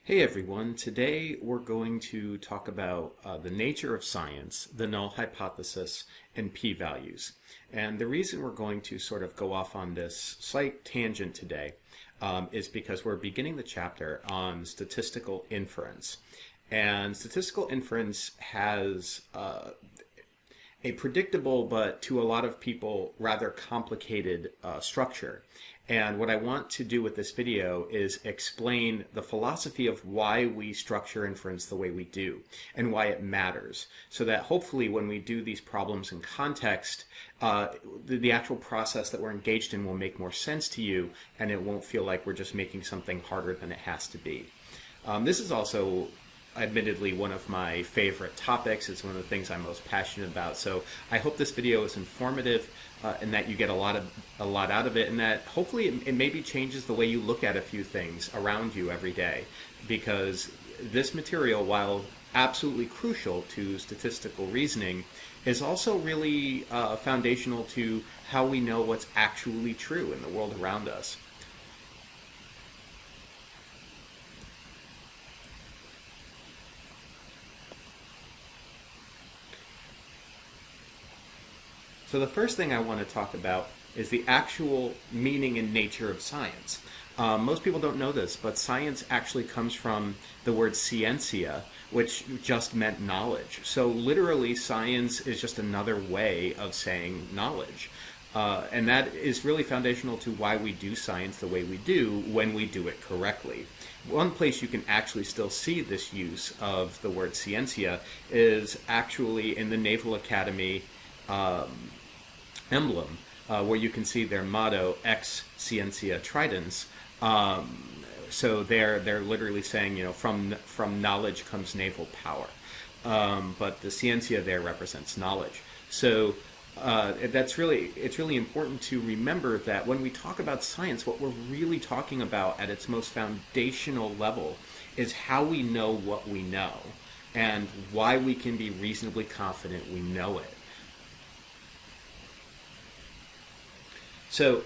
Hey everyone, today we're going to talk about the nature of science, the null hypothesis, and p-values. And the reason we're going to sort of go off on this slight tangent today is because we're beginning the chapter on statistical inference. And statistical inference has a predictable but to a lot of people rather complicated structure. And what I want to do with this video is explain the philosophy of why we structure inference the way we do and why it matters, so that hopefully when we do these problems in context, the actual process that we're engaged in will make more sense to you and it won't feel like we're just making something harder than it has to be. This is also admittedly one of my favorite topics. It's one of the things I'm most passionate about. So I hope this video is informative and that you get a lot out of it, and that hopefully it maybe changes the way you look at a few things around you every day. Because this material, while absolutely crucial to statistical reasoning, is also really foundational to how we know what's actually true in the world around us. So the first thing I want to talk about is the actual meaning and nature of science. Most people don't know this, but science actually comes from the word scientia, which just meant knowledge. So literally, science is just another way of saying knowledge. And that is really foundational to why we do science the way we do when we do it correctly. One place you can actually still see this use of the word scientia is actually in the Naval Academy emblem, where you can see their motto, Ex Scientia Tridens. So they're literally saying, from knowledge comes naval power. But the scientia there represents knowledge. So it's really important to remember that when we talk about science, what we're really talking about at its most foundational level is how we know what we know and why we can be reasonably confident we know it. So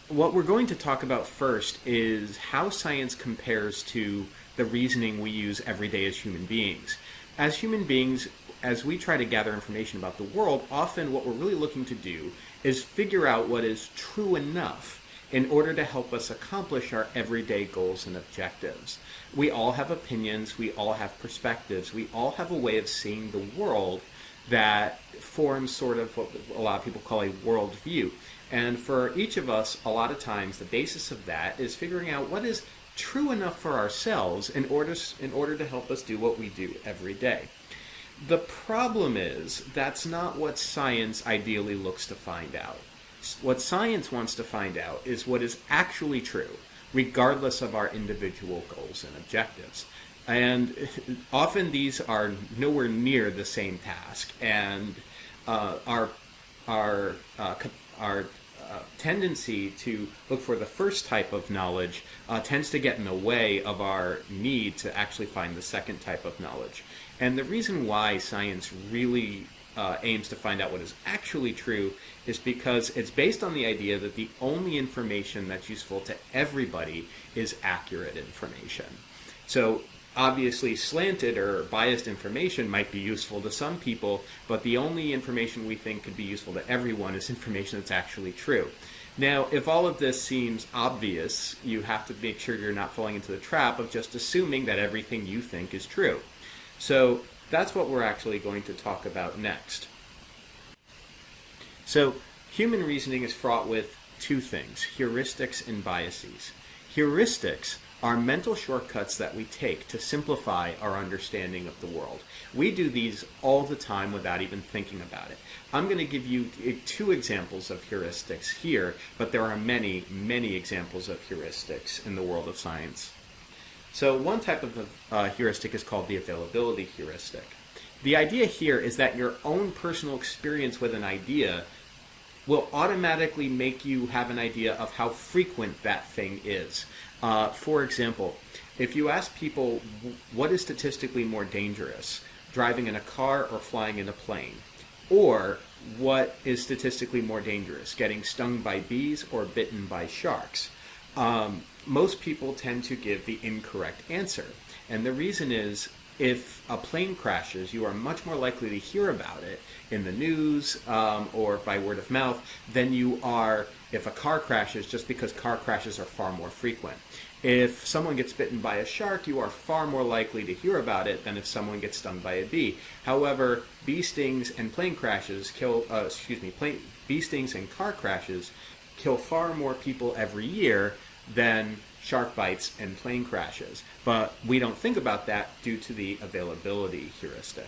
what we're going to talk about first is how science compares to the reasoning we use every day as human beings. As human beings, as we try to gather information about the world, often what we're really looking to do is figure out what is true enough in order to help us accomplish our everyday goals and objectives. We all have opinions, we all have perspectives, we all have a way of seeing the world that forms sort of what a lot of people call a worldview. And for each of us, a lot of times, the basis of that is figuring out what is true enough for ourselves in order to help us do what we do every day. The problem is that's not what science ideally looks to find out. What science wants to find out is what is actually true, regardless of our individual goals and objectives. And often these are nowhere near the same task, and our tendency to look for the first type of knowledge tends to get in the way of our need to actually find the second type of knowledge. And the reason why science really aims to find out what is actually true is because it's based on the idea that the only information that's useful to everybody is accurate information. So obviously, slanted or biased information might be useful to some people, but the only information we think could be useful to everyone is information that's actually true. Now, if all of this seems obvious, you have to make sure you're not falling into the trap of just assuming that everything you think is true. So that's what we're actually going to talk about next. So human reasoning is fraught with two things: heuristics and biases. Heuristics are mental shortcuts that we take to simplify our understanding of the world. We do these all the time without even thinking about it. I'm going to give you two examples of heuristics here, but there are many, many examples of heuristics in the world of science. So one type of heuristic is called the availability heuristic. The idea here is that your own personal experience with an idea will automatically make you have an idea of how frequent that thing is. For example, if you ask people what is statistically more dangerous, driving in a car or flying in a plane, or what is statistically more dangerous, getting stung by bees or bitten by sharks, most people tend to give the incorrect answer. And the reason is, if a plane crashes, you are much more likely to hear about it in the news or by word of mouth than you are if a car crashes, just because car crashes are far more frequent. If someone gets bitten by a shark, you are far more likely to hear about it than if someone gets stung by a bee. However, bee stings and plane crashes bee stings and car crashes kill far more people every year than shark bites and plane crashes. But we don't think about that due to the availability heuristic.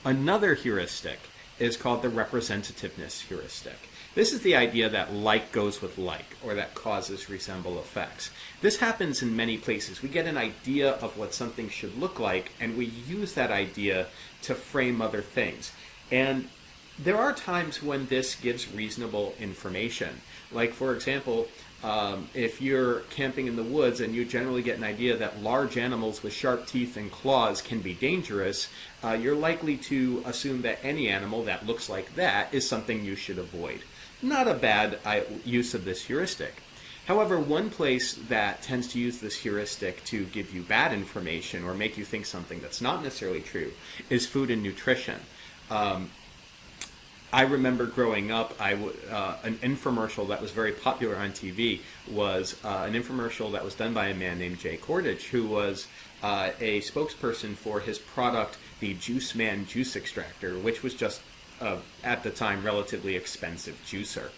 Another heuristic is called the representativeness heuristic. This is the idea that like goes with like, or that causes resemble effects. This happens in many places. We get an idea of what something should look like, and we use that idea to frame other things. And there are times when this gives reasonable information. Like, for example, if you're camping in the woods and you generally get an idea that large animals with sharp teeth and claws can be dangerous, you're likely to assume that any animal that looks like that is something you should avoid. Not a bad use of this heuristic. However, one place that tends to use this heuristic to give you bad information or make you think something that's not necessarily true is food and nutrition. I remember growing up, an infomercial that was very popular on TV was an infomercial that was done by a man named Jay Cordage, who was a spokesperson for his product, the Juice Man Juice Extractor, which was just, at the time, relatively expensive juicer.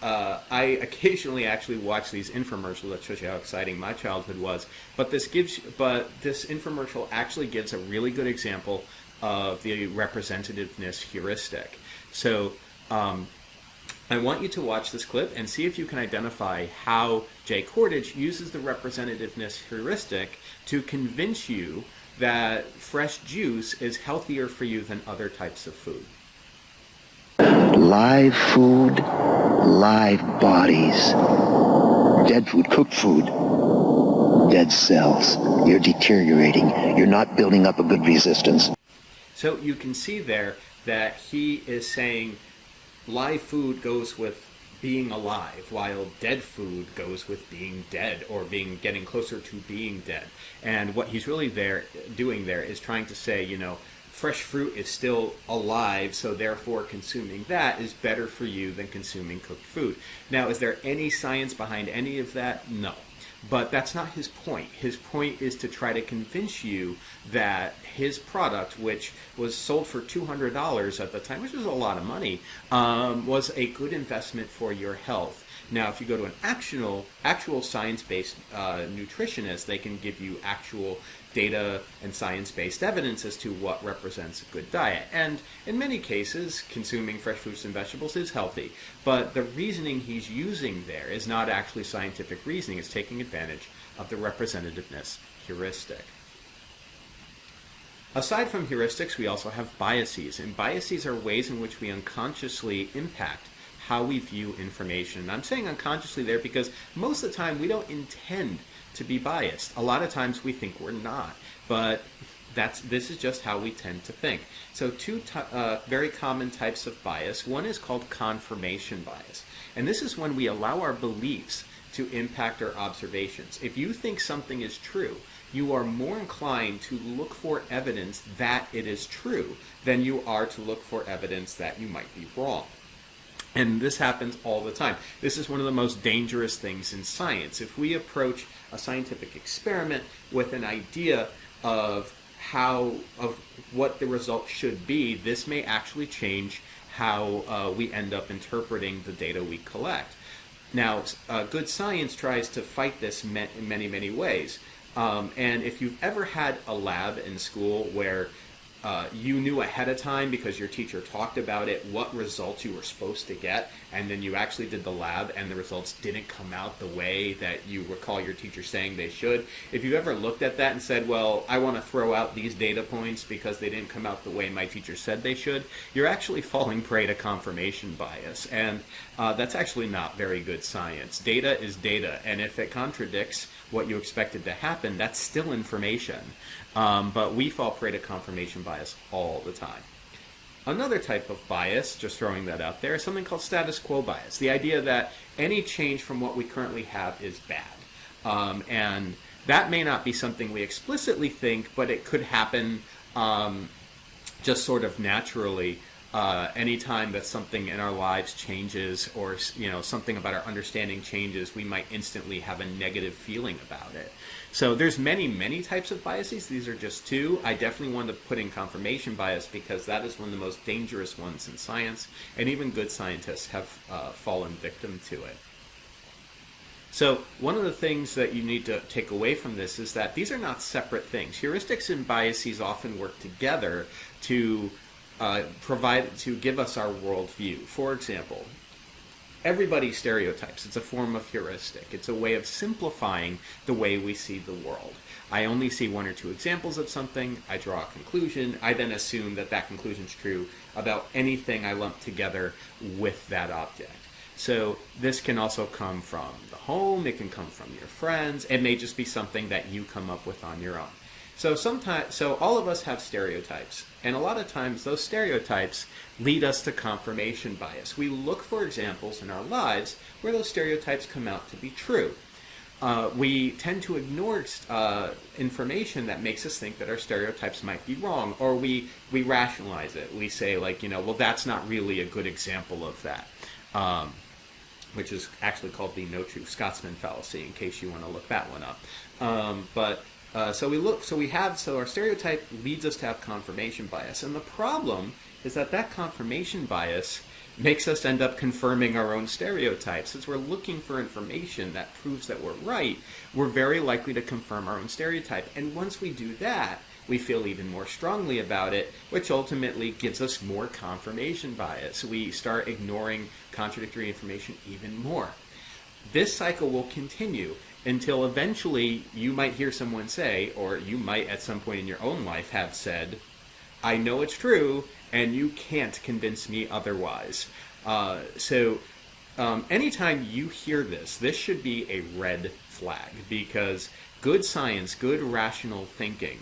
I occasionally actually watch these infomercials that shows you how exciting my childhood was. But this infomercial actually gives a really good example of the representativeness heuristic. So I want you to watch this clip and see if you can identify how Jay Cordage uses the representativeness heuristic to convince you that fresh juice is healthier for you than other types of food. Live food, live bodies. Dead food, cooked food, dead cells. You're deteriorating. You're not building up a good resistance. So you can see there that he is saying live food goes with being alive, while dead food goes with being dead, or getting closer to being dead. And what he's really doing there is trying to say, fresh fruit is still alive, so therefore consuming that is better for you than consuming cooked food. Now, is there any science behind any of that? No. But that's not his point. His point is to try to convince you that his product, which was sold for $200 at the time, which was a lot of money, was a good investment for your health. Now, if you go to an actual science-based nutritionist, they can give you actual data and science-based evidence as to what represents a good diet. And in many cases, consuming fresh fruits and vegetables is healthy. But the reasoning he's using there is not actually scientific reasoning. It's taking advantage of the representativeness heuristic. Aside from heuristics, we also have biases. And biases are ways in which we unconsciously impact how we view information. And I'm saying unconsciously there because most of the time we don't intend to be biased. A lot of times we think we're not, but this is just how we tend to think. So two very common types of bias. One is called confirmation bias, and this is when we allow our beliefs to impact our observations. If you think something is true, you are more inclined to look for evidence that it is true than you are to look for evidence that you might be wrong. And this happens all the time. This is one of the most dangerous things in science. If we approach a scientific experiment with an idea of what the result should be, this may actually change how we end up interpreting the data we collect. Now, good science tries to fight this in many, many ways. And if you've ever had a lab in school where you knew ahead of time because your teacher talked about it what results you were supposed to get, and then you actually did the lab and the results didn't come out the way that you recall your teacher saying they should. If you've ever looked at that and said, well, I want to throw out these data points because they didn't come out the way my teacher said they should, you're actually falling prey to confirmation bias. And that's actually not very good science. Data is data, and if it contradicts what you expected to happen, that's still information. But we fall prey to confirmation bias all the time. Another type of bias, just throwing that out there, is something called status quo bias. The idea that any change from what we currently have is bad. And that may not be something we explicitly think, but it could happen just sort of naturally. Anytime that something in our lives changes, or something about our understanding changes, we might instantly have a negative feeling about it. So there's many types of biases. These are just two. I definitely want to put in confirmation bias because that is one of the most dangerous ones in science, and even good scientists have fallen victim to it. So one of the things that you need to take away from this is that these are not separate things. Heuristics and biases often work together to give us our worldview. For example, everybody stereotypes. It's a form of heuristic. It's a way of simplifying the way we see the world. I only see one or two examples of something, I draw a conclusion, I then assume that that conclusion is true about anything I lump together with that object. So this can also come from the home, it can come from your friends, it may just be something that you come up with on your own. So all of us have stereotypes, and a lot of times those stereotypes lead us to confirmation bias. We look for examples in our lives where those stereotypes come out to be true. We tend to ignore information that makes us think that our stereotypes might be wrong, or we rationalize it. We say, well, that's not really a good example of that, which is actually called the no true Scotsman fallacy, in case you want to look that one up. So our stereotype leads us to have confirmation bias. And the problem is that confirmation bias makes us end up confirming our own stereotypes. Since we're looking for information that proves that we're right, we're very likely to confirm our own stereotype. And once we do that, we feel even more strongly about it, which ultimately gives us more confirmation bias. We start ignoring contradictory information even more. This cycle will continue until eventually you might hear someone say, or you might at some point in your own life have said, I know it's true, and you can't convince me otherwise. Anytime you hear this should be a red flag, because good science, good rational thinking,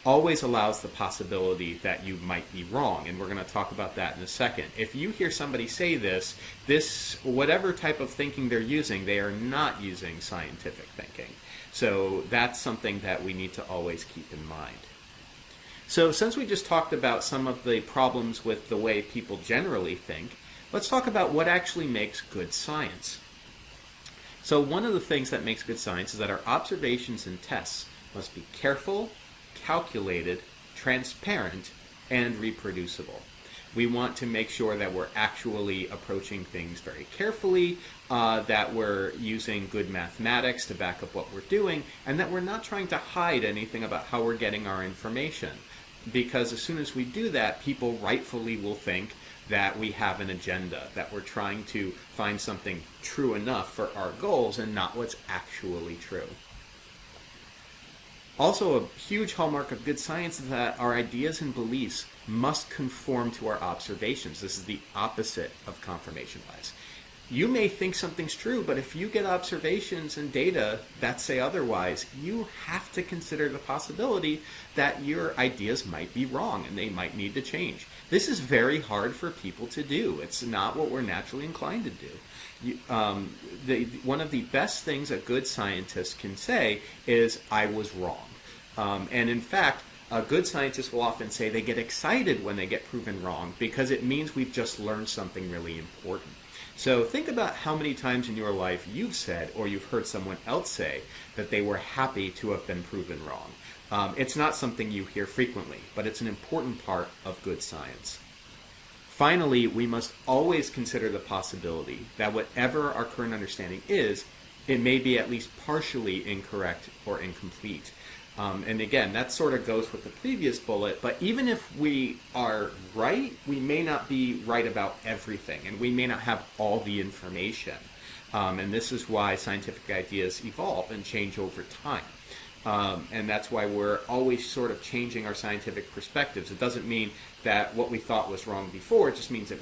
always allows the possibility that you might be wrong, and we're going to talk about that in a second. If you hear somebody say this, whatever type of thinking they're using, they are not using scientific thinking. So that's something that we need to always keep in mind. So since we just talked about some of the problems with the way people generally think, let's talk about what actually makes good science. So one of the things that makes good science is that our observations and tests must be careful, calculated, transparent, and reproducible. We want to make sure that we're actually approaching things very carefully, that we're using good mathematics to back up what we're doing, and that we're not trying to hide anything about how we're getting our information. Because as soon as we do that, people rightfully will think that we have an agenda, that we're trying to find something true enough for our goals and not what's actually true. Also, a huge hallmark of good science is that our ideas and beliefs must conform to our observations. This is the opposite of confirmation bias. You may think something's true, but if you get observations and data that say otherwise, you have to consider the possibility that your ideas might be wrong and they might need to change. This is very hard for people to do. It's not what we're naturally inclined to do. One of the best things a good scientist can say is, I was wrong. And in fact, a good scientist will often say they get excited when they get proven wrong because it means we've just learned something really important. So think about how many times in your life you've said or you've heard someone else say that they were happy to have been proven wrong. It's not something you hear frequently, but it's an important part of good science. Finally, we must always consider the possibility that whatever our current understanding is, it may be at least partially incorrect or incomplete. And again, that sort of goes with the previous bullet, but even if we are right, we may not be right about everything, and we may not have all the information. And this is why scientific ideas evolve and change over time. And that's why we're always sort of changing our scientific perspectives. It doesn't mean that what we thought was wrong before, it just means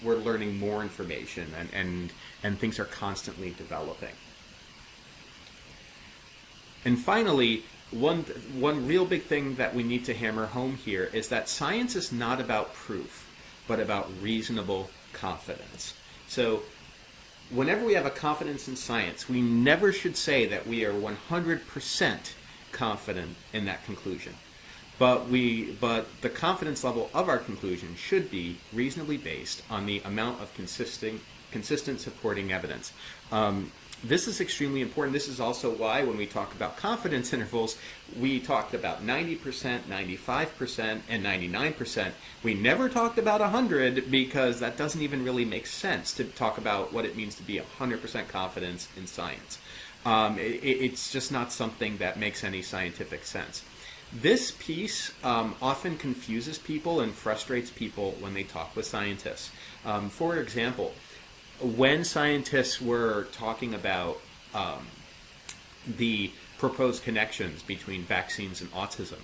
we're learning more information, and things are constantly developing. And finally, one real big thing that we need to hammer home here is that science is not about proof. but about reasonable confidence. So whenever we have a confidence in science, we never should say that we are 100% confident in that conclusion. But the confidence level of our conclusion should be reasonably based on the amount of consistent supporting evidence. This is extremely important. This is also why when we talk about confidence intervals, we talked about 90%, 95%, and 99%. We never talked about 100 because that doesn't even really make sense to talk about what it means to be 100% confidence in science. It's just not something that makes any scientific sense. This piece often confuses people and frustrates people when they talk with scientists. For example, when scientists were talking about the proposed connections between vaccines and autism,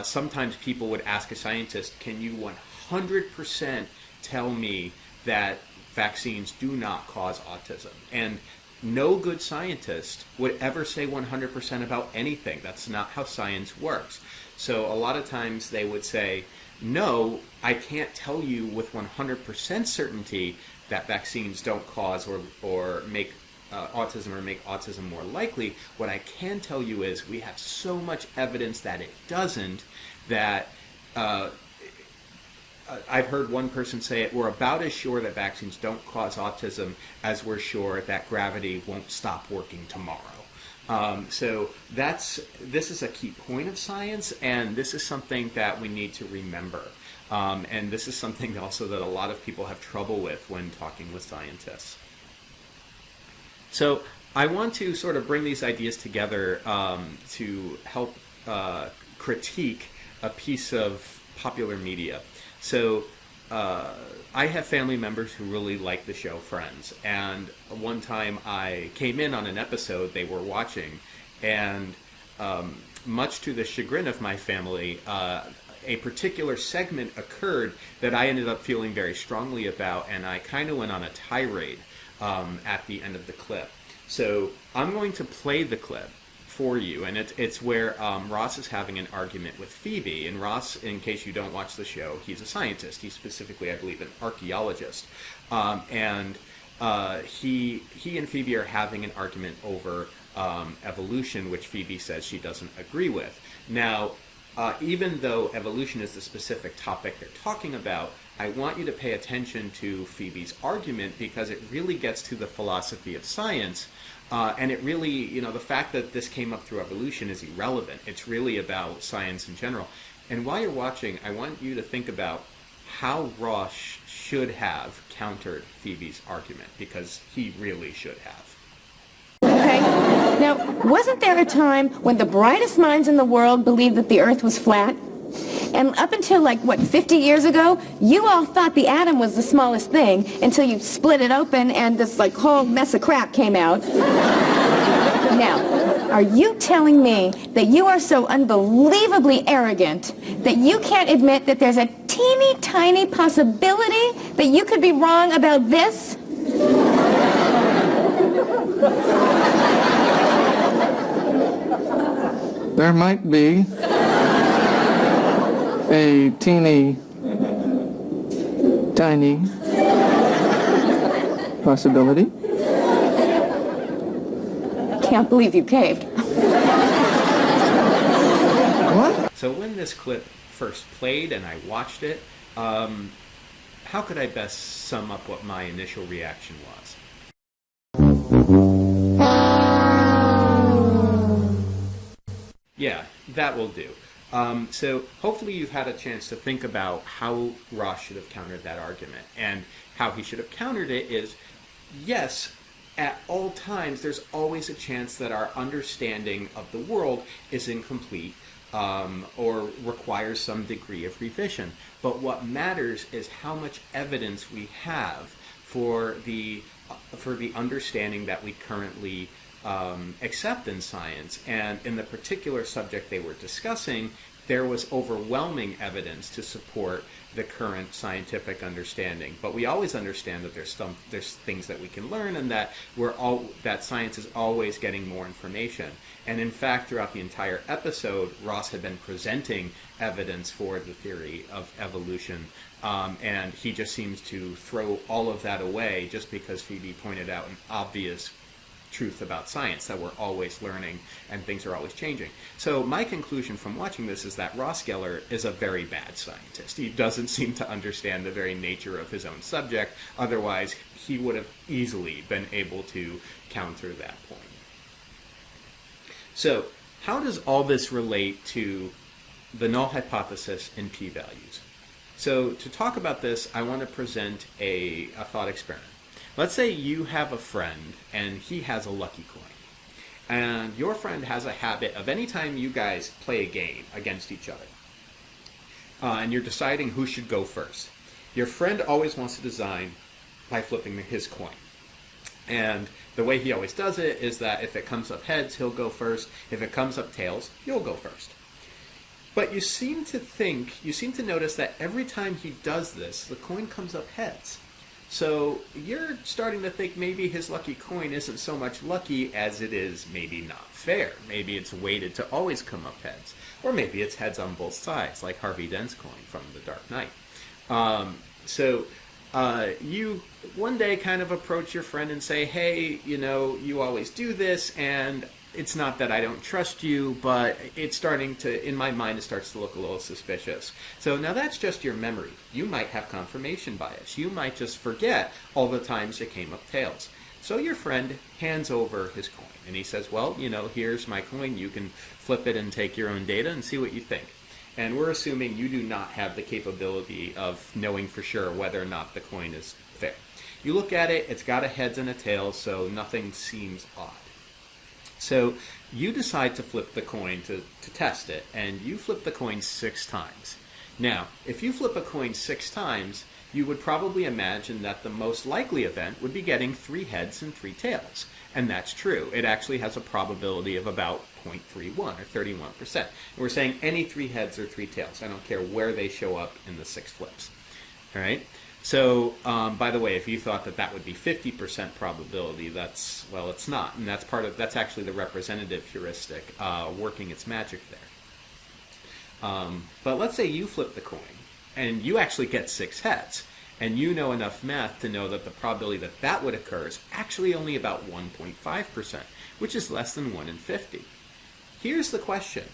sometimes people would ask a scientist, can you 100% tell me that vaccines do not cause autism? And no good scientist would ever say 100% about anything. That's not how science works. So a lot of times they would say, no, I can't tell you with 100% certainty that vaccines don't cause or make autism or make autism more likely. What I can tell you is we have so much evidence that it doesn't that I've heard one person say it, we're about as sure that vaccines don't cause autism as we're sure that gravity won't stop working tomorrow. So this is a key point of science, and this is something that we need to remember. And this is something also that a lot of people have trouble with when talking with scientists. So I want to sort of bring these ideas together to help critique a piece of popular media. So I have family members who really like the show Friends, and one time I came in on an episode they were watching, and much to the chagrin of my family, a particular segment occurred that I ended up feeling very strongly about, and I kind of went on a tirade at the end of the clip. So I'm going to play the clip for you, and it's where Ross is having an argument with Phoebe. And Ross, in case you don't watch the show, he's a scientist. He's specifically, I believe, an archaeologist. And he and Phoebe are having an argument over evolution, which Phoebe says she doesn't agree with. Now, even though evolution is the specific topic they're talking about, I want you to pay attention to Phoebe's argument because it really gets to the philosophy of science. And it really, the fact that this came up through evolution is irrelevant. It's really about science in general. And while you're watching, I want you to think about how Ross should have countered Phoebe's argument, because he really should have. Okay. Now, wasn't there a time when the brightest minds in the world believed that the Earth was flat? And up until, 50 years ago, you all thought the atom was the smallest thing until you split it open and this, whole mess of crap came out. Now, are you telling me that you are so unbelievably arrogant that you can't admit that there's a teeny tiny possibility that you could be wrong about this? There might be a teeny tiny possibility. Can't believe you caved. What? So when this clip first played and I watched it, how could I best sum up what my initial reaction was? Yeah, that will do. So hopefully you've had a chance to think about how Ross should have countered that argument. And how he should have countered it is, yes, at all times there's always a chance that our understanding of the world is incomplete or requires some degree of revision. But what matters is how much evidence we have for the understanding that we currently accept in science. And in the particular subject they were discussing, there was overwhelming evidence to support the current scientific understanding. But we always understand that there's things that we can learn, and that that science is always getting more information. And in fact, throughout the entire episode, Ross had been presenting evidence for the theory of evolution, and he just seems to throw all of that away just because Phoebe pointed out an obvious truth about science, that we're always learning and things are always changing. So my conclusion from watching this is that Ross Geller is a very bad scientist. He doesn't seem to understand the very nature of his own subject. Otherwise, he would have easily been able to counter that point. So how does all this relate to the null hypothesis and p-values? So to talk about this, I want to present a thought experiment. Let's say you have a friend and he has a lucky coin. And your friend has a habit of anytime you guys play a game against each other, and you're deciding who should go first, your friend always wants to design by flipping his coin. And the way he always does it is that if it comes up heads, he'll go first. If it comes up tails, you'll go first. But you seem to notice that every time he does this, the coin comes up heads. So you're starting to think maybe his lucky coin isn't so much lucky as it is maybe not fair. Maybe it's weighted to always come up heads. Or maybe it's heads on both sides, like Harvey Dent's coin from The Dark Knight. You one day kind of approach your friend and say, hey, you always do this, and it's not that I don't trust you, but it's starting to, in my mind, it starts to look a little suspicious. So now that's just your memory. You might have confirmation bias. You might just forget all the times it came up tails. So your friend hands over his coin, and he says, well, here's my coin. You can flip it and take your own data and see what you think. And we're assuming you do not have the capability of knowing for sure whether or not the coin is fair. You look at it, it's got a heads and a tails, so nothing seems odd. So you decide to flip the coin to test it, and you flip the coin 6 times. Now, if you flip a coin 6 times, you would probably imagine that the most likely event would be getting 3 heads and 3 tails. And that's true. It actually has a probability of about 0.31 or 31%. And we're saying any 3 heads or 3 tails. I don't care where they show up in the 6 flips. All right? So, by the way, if you thought that would be 50% probability, it's not. And that's actually the representative heuristic working its magic there. But let's say you flip the coin and you actually get 6 heads. And you know enough math to know that the probability that would occur is actually only about 1.5%, which is less than 1 in 50. Here's the question.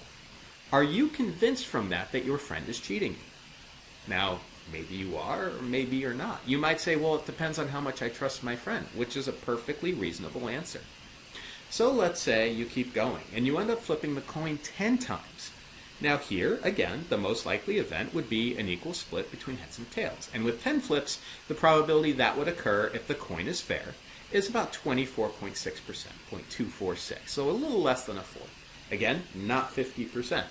Are you convinced from that your friend is cheating you? Now, maybe you are, or maybe you're not. You might say, well, it depends on how much I trust my friend, which is a perfectly reasonable answer. So let's say you keep going, and you end up flipping the coin 10 times. Now here, again, the most likely event would be an equal split between heads and tails. And with 10 flips, the probability that would occur if the coin is fair is about 24.6%, 0.246. So a little less than a fourth. Again, not 50%,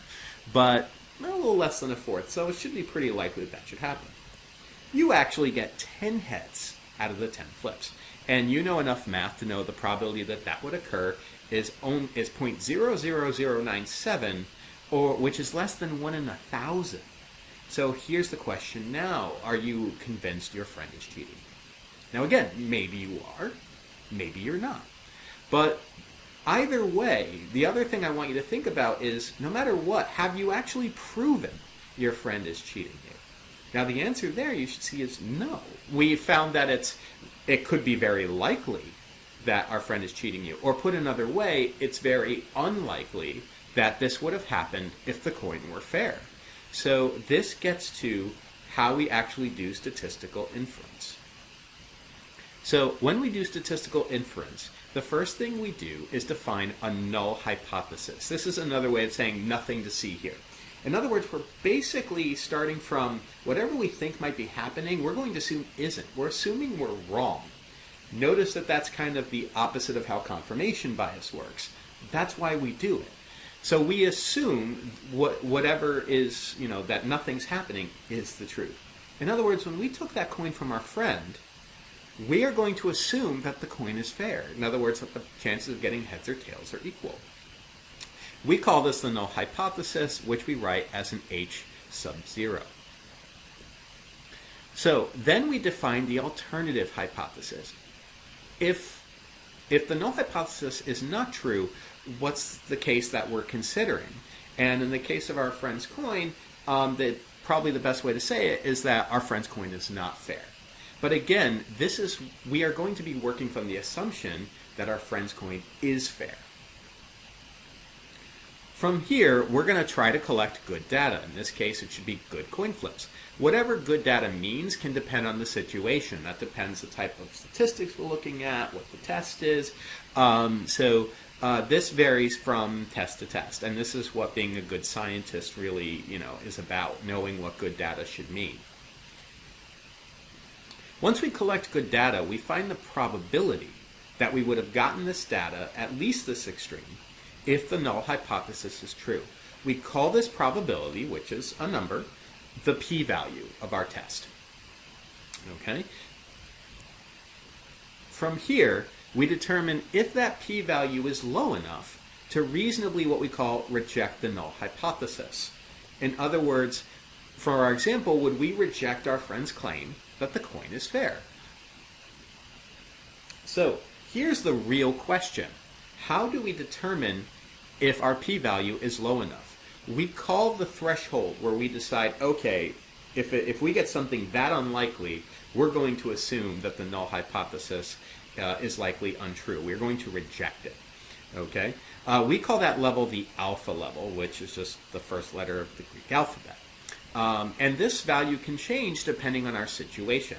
but a little less than a fourth. So it should be pretty likely that should happen. You actually get 10 heads out of the 10 flips. And you know enough math to know the probability that would occur is 0.00097, which is less than 1 in 1,000. So here's the question now. Are you convinced your friend is cheating? Now again, maybe you are, maybe you're not. But either way, the other thing I want you to think about is, no matter what, have you actually proven your friend is cheating you? Now the answer there you should see is no. We found that it could be very likely that our friend is cheating you. Or put another way, it's very unlikely that this would have happened if the coin were fair. So this gets to how we actually do statistical inference. So when we do statistical inference, the first thing we do is define a null hypothesis. This is another way of saying nothing to see here. In other words, we're basically starting from whatever we think might be happening, we're going to assume isn't. We're assuming we're wrong. Notice that that's kind of the opposite of how confirmation bias works. That's why we do it. So we assume whatever is, that nothing's happening is the truth. In other words, when we took that coin from our friend, we are going to assume that the coin is fair. In other words, that the chances of getting heads or tails are equal. We call this the null hypothesis, which we write as an H sub 0. So then we define the alternative hypothesis. If the null hypothesis is not true, what's the case that we're considering? And in the case of our friend's coin, probably the best way to say it is that our friend's coin is not fair. But again, we are going to be working from the assumption that our friend's coin is fair. From here, we're going to try to collect good data. In this case, it should be good coin flips. Whatever good data means can depend on the situation. That depends the type of statistics we're looking at, what the test is. This varies from test to test, and this is what being a good scientist really, is about, knowing what good data should mean. Once we collect good data, we find the probability that we would have gotten this data, at least this extreme, if the null hypothesis is true. We call this probability, which is a number, the p-value of our test. Okay? From here, we determine if that p-value is low enough to reasonably what we call reject the null hypothesis. In other words, for our example, would we reject our friend's claim that the coin is fair? So here's the real question. How do we determine if our p-value is low enough? We call the threshold where we decide, okay, if we get something that unlikely, we're going to assume that the null hypothesis is likely untrue. We're going to reject it. Okay? We call that level the alpha level, which is just the first letter of the Greek alphabet. And this value can change depending on our situation.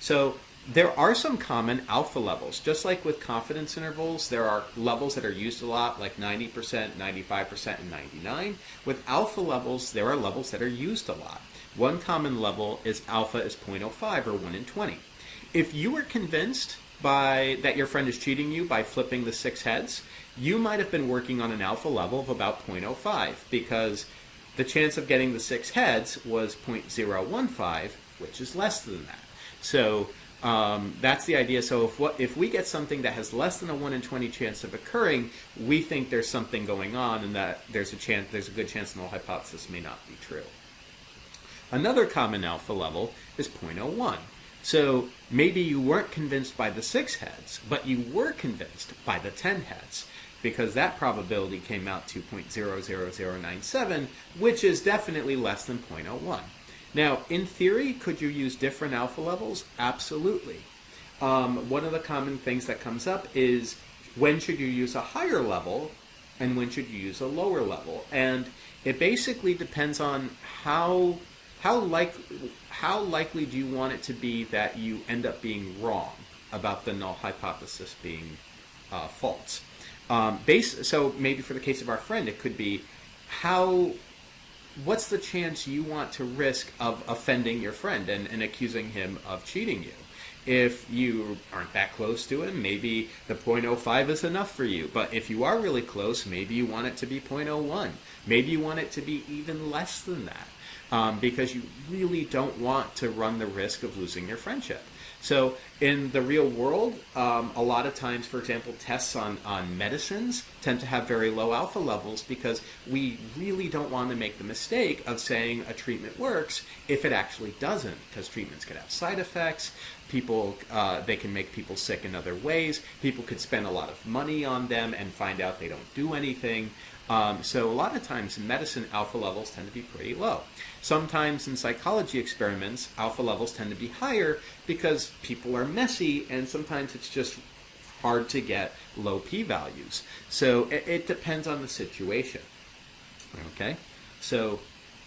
So there are some common alpha levels. Just like with confidence intervals, there are levels that are used a lot, like 90%, 95%, and 99%. With alpha levels, there are levels that are used a lot. One common level is alpha is 0.05 or 1 in 20. If you were convinced that your friend is cheating you by flipping the 6 heads, you might have been working on an alpha level of about 0.05 because the chance of getting the 6 heads was 0.015, which is less than that. So that's the idea. So if we get something that has less than a 1 in 20 chance of occurring, we think there's something going on and that there's a good chance the null hypothesis may not be true. Another common alpha level is 0.01. So maybe you weren't convinced by the 6 heads, but you were convinced by the 10 heads, because that probability came out to 0.00097, which is definitely less than 0.01. Now, in theory, could you use different alpha levels? Absolutely. One of the common things that comes up is when should you use a higher level and when should you use a lower level? And it basically depends on how likely do you want it to be that you end up being wrong about the null hypothesis being false. So maybe for the case of our friend, it could be what's the chance you want to risk of offending your friend and accusing him of cheating you? If you aren't that close to him, maybe the 0.05 is enough for you. But if you are really close, maybe you want it to be 0.01. Maybe you want it to be even less than that. Because you really don't want to run the risk of losing your friendship. So in the real world, a lot of times, for example, tests on medicines tend to have very low alpha levels because we really don't want to make the mistake of saying a treatment works if it actually doesn't, because treatments can have side effects. They can make people sick in other ways. People could spend a lot of money on them and find out they don't do anything. So a lot of times in medicine, alpha levels tend to be pretty low. Sometimes in psychology experiments, alpha levels tend to be higher because people are messy and sometimes it's just hard to get low p-values. So it depends on the situation. Okay? So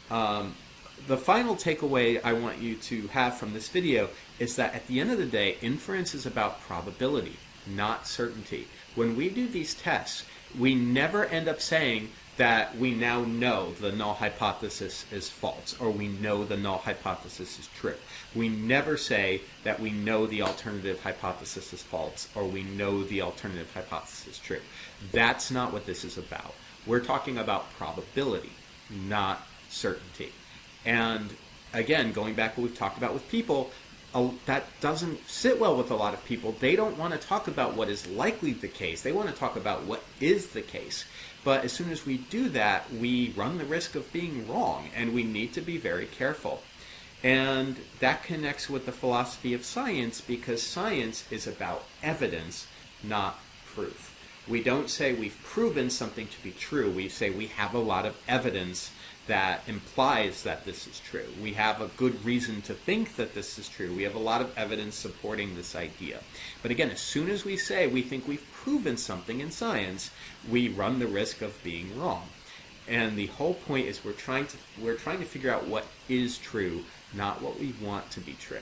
the final takeaway I want you to have from this video is that at the end of the day, inference is about probability, not certainty. When we do these tests, we never end up saying that we now know the null hypothesis is false or we know the null hypothesis is true. We never say that we know the alternative hypothesis is false or we know the alternative hypothesis is true. That's not what this is about. We're talking about probability, not certainty. And again, going back to what we've talked about with people, that doesn't sit well with a lot of people. They don't want to talk about what is likely the case. They want to talk about what is the case. But as soon as we do that, we run the risk of being wrong, and we need to be very careful. And that connects with the philosophy of science, because science is about evidence, not proof. We don't say we've proven something to be true. We say we have a lot of evidence that implies that this is true. We have a good reason to think that this is true. We have a lot of evidence supporting this idea. But again, as soon as we say we think we've proven something in science, we run the risk of being wrong. And the whole point is we're trying to figure out what is true, not what we want to be true.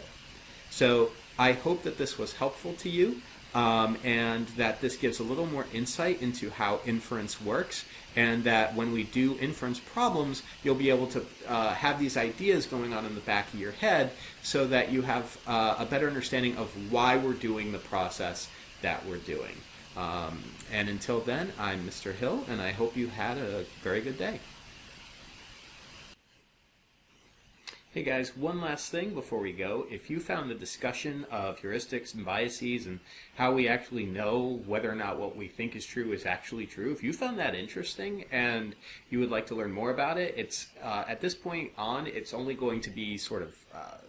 So I hope that this was helpful to you, and that this gives a little more insight into how inference works, and that when we do inference problems, you'll be able to have these ideas going on in the back of your head, so that you have a better understanding of why we're doing the process that we're doing. And until then, I'm Mr. Hill, and I hope you had a very good day. Hey guys, one last thing before we go. If you found the discussion of heuristics and biases and how we actually know whether or not what we think is true is actually true, if you found that interesting and you would like to learn more about it, it's at this point on, it's only going to be sort of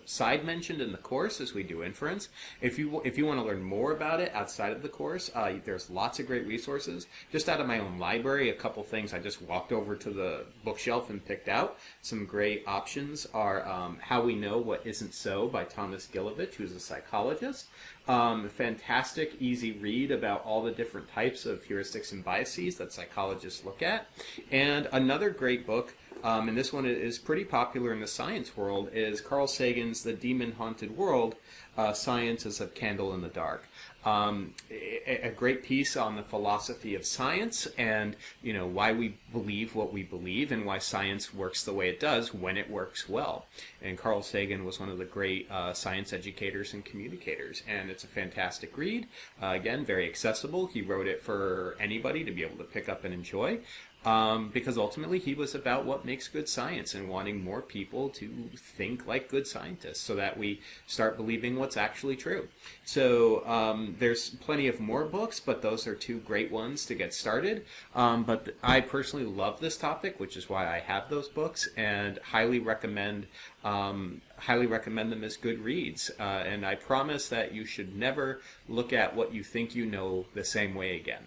side mentioned in the course as we do inference. If you want to learn more about it outside of the course, there's lots of great resources. Just out of my own library, a couple things I just walked over to the bookshelf and picked out. Some great options are How We Know What Isn't So by Thomas Gilovich, who's a psychologist. Fantastic, easy read about all the different types of heuristics and biases that psychologists look at. And another great book, and this one is pretty popular in the science world, is Carl Sagan's The Demon-Haunted World, Science as a Candle in the Dark. A great piece on the philosophy of science, and why we believe what we believe, and why science works the way it does when it works well. And Carl Sagan was one of the great science educators and communicators, and it's a fantastic read. Again, very accessible. He wrote it for anybody to be able to pick up and enjoy. Because ultimately he was about what makes good science and wanting more people to think like good scientists so that we start believing what's actually true. So there's plenty of more books, but those are two great ones to get started. But I personally love this topic, which is why I have those books, and highly recommend them as good reads. And I promise that you should never look at what you think you know the same way again.